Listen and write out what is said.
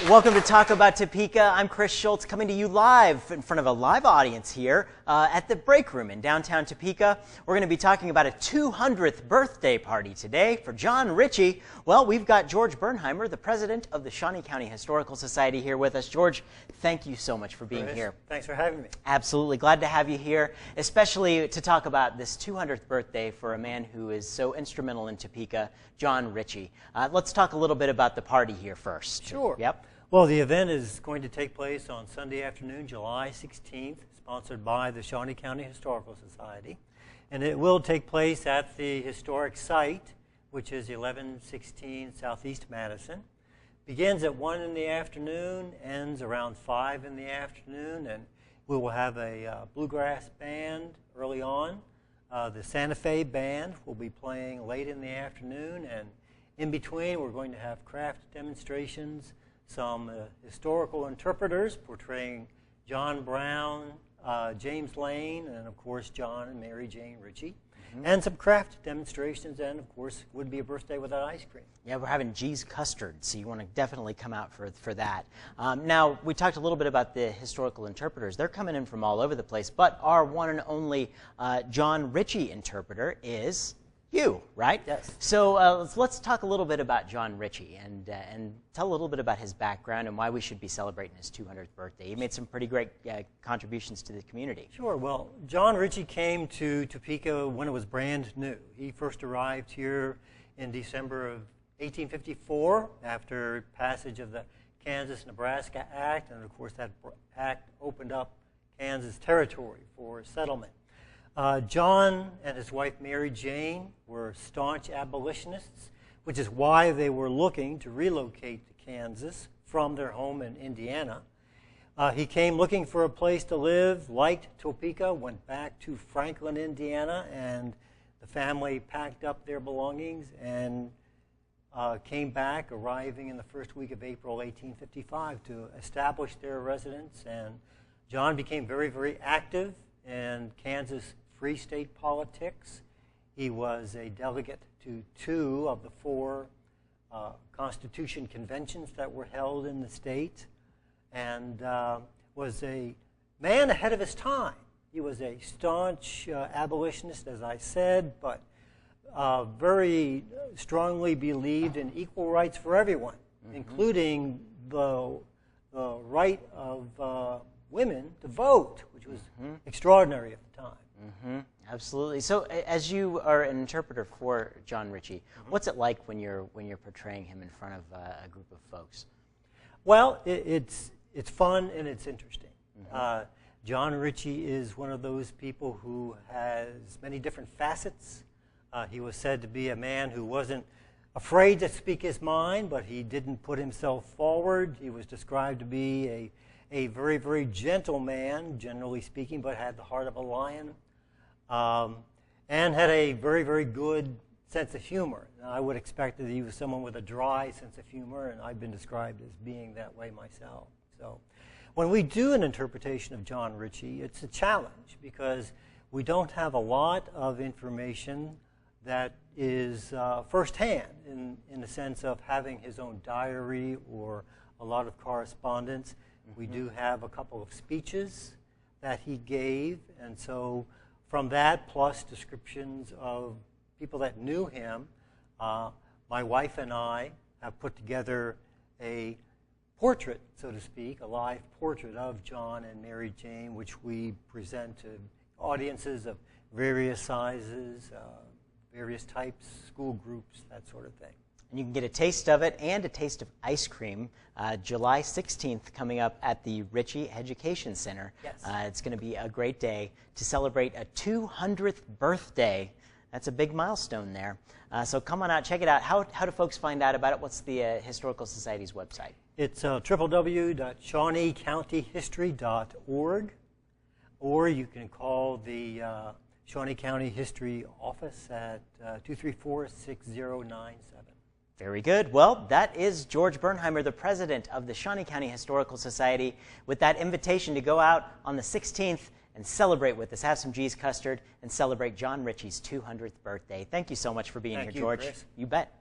Welcome to Talk About Topeka. I'm Chris Schultz, coming to you live in front of a live audience here at the Break Room in downtown Topeka. We're going to be talking about a 200th birthday party today for John Ritchie. Well, we've got George Bernheimer, the president of the Shawnee County Historical Society, here with us. George, thank you so much for being here. Thanks for having me. Absolutely. Glad to have you here, especially to talk about this 200th birthday for a man who is so instrumental in Topeka, John Ritchie. Let's talk a little bit about the party here first. Sure. Yep. Well, the event is going to take place on Sunday afternoon, July 16th, sponsored by the Shawnee County Historical Society. And it will take place at the historic site, which is 1116 Southeast Madison. Begins at 1 in the afternoon, ends around 5 in the afternoon, and we will have a bluegrass band early on. The Santa Fe band will be playing late in the afternoon, and in between we're going to have craft demonstrations, some historical interpreters portraying John Brown, James Lane, and of course John and Mary Jane Ritchie, and some craft demonstrations, and of course would be a birthday without ice cream. Yeah, we're having G's custard, so you want to definitely come out for that. Now, we talked a little bit about the historical interpreters. They're coming in from all over the place, but our one and only John Ritchie interpreter is you, right? Yes. So let's talk a little bit about John Ritchie and tell a little bit about his background and why we should be celebrating his 200th birthday. He made some pretty great contributions to the community. Sure. Well, John Ritchie came to Topeka when it was brand new. He first arrived here in December of 1854 after passage of the Kansas-Nebraska Act, and of course that act opened up Kansas territory for settlement. John and his wife Mary Jane were staunch abolitionists, which is why they were looking to relocate to Kansas from their home in Indiana. He came looking for a place to live, liked Topeka, went back to Franklin, Indiana, and the family packed up their belongings and came back, arriving in the first week of April 1855 to establish their residence. And John became very, very active in Kansas Free State politics. He was a delegate to 2 of the 4 Constitution conventions that were held in the state, and was a man ahead of his time. He was a staunch abolitionist, as I said, but very strongly believed in equal rights for everyone, including the right of women to vote, which was extraordinary at the time. Absolutely. So, as you are an interpreter for John Ritchie, what's it like when you're portraying him in front of a group of folks? Well, it's fun and it's interesting. John Ritchie is one of those people who has many different facets. He was said to be a man who wasn't afraid to speak his mind, but he didn't put himself forward. He was described to be a very, very gentle man, generally speaking, but had the heart of a lion, and had a very, very good sense of humor. Now, I would expect that he was someone with a dry sense of humor, and I've been described as being that way myself. So when we do an interpretation of John Ritchie, it's a challenge because we don't have a lot of information that is firsthand in the sense of having his own diary or a lot of correspondence. We do have a couple of speeches that he gave, and so from that, plus descriptions of people that knew him, my wife and I have put together a portrait, so to speak, a live portrait of John and Mary Jane, which we present to audiences of various sizes, various types, school groups, that sort of thing. And you can get a taste of it and a taste of ice cream July 16th coming up at the Ritchie Education Center. Yes. It's going to be a great day to celebrate a 200th birthday. That's a big milestone there. So come on out, check it out. How do folks find out about it? What's the Historical Society's website? It's www.shawneecountyhistory.org, or you can call the Shawnee County History Office at 234-6097. Very good. Well, that is George Bernheimer, the president of the Shawnee County Historical Society, with that invitation to go out on the 16th and celebrate with us, have some G's custard, and celebrate John Ritchie's 200th birthday. Thank you so much for being here, George. Chris. You bet.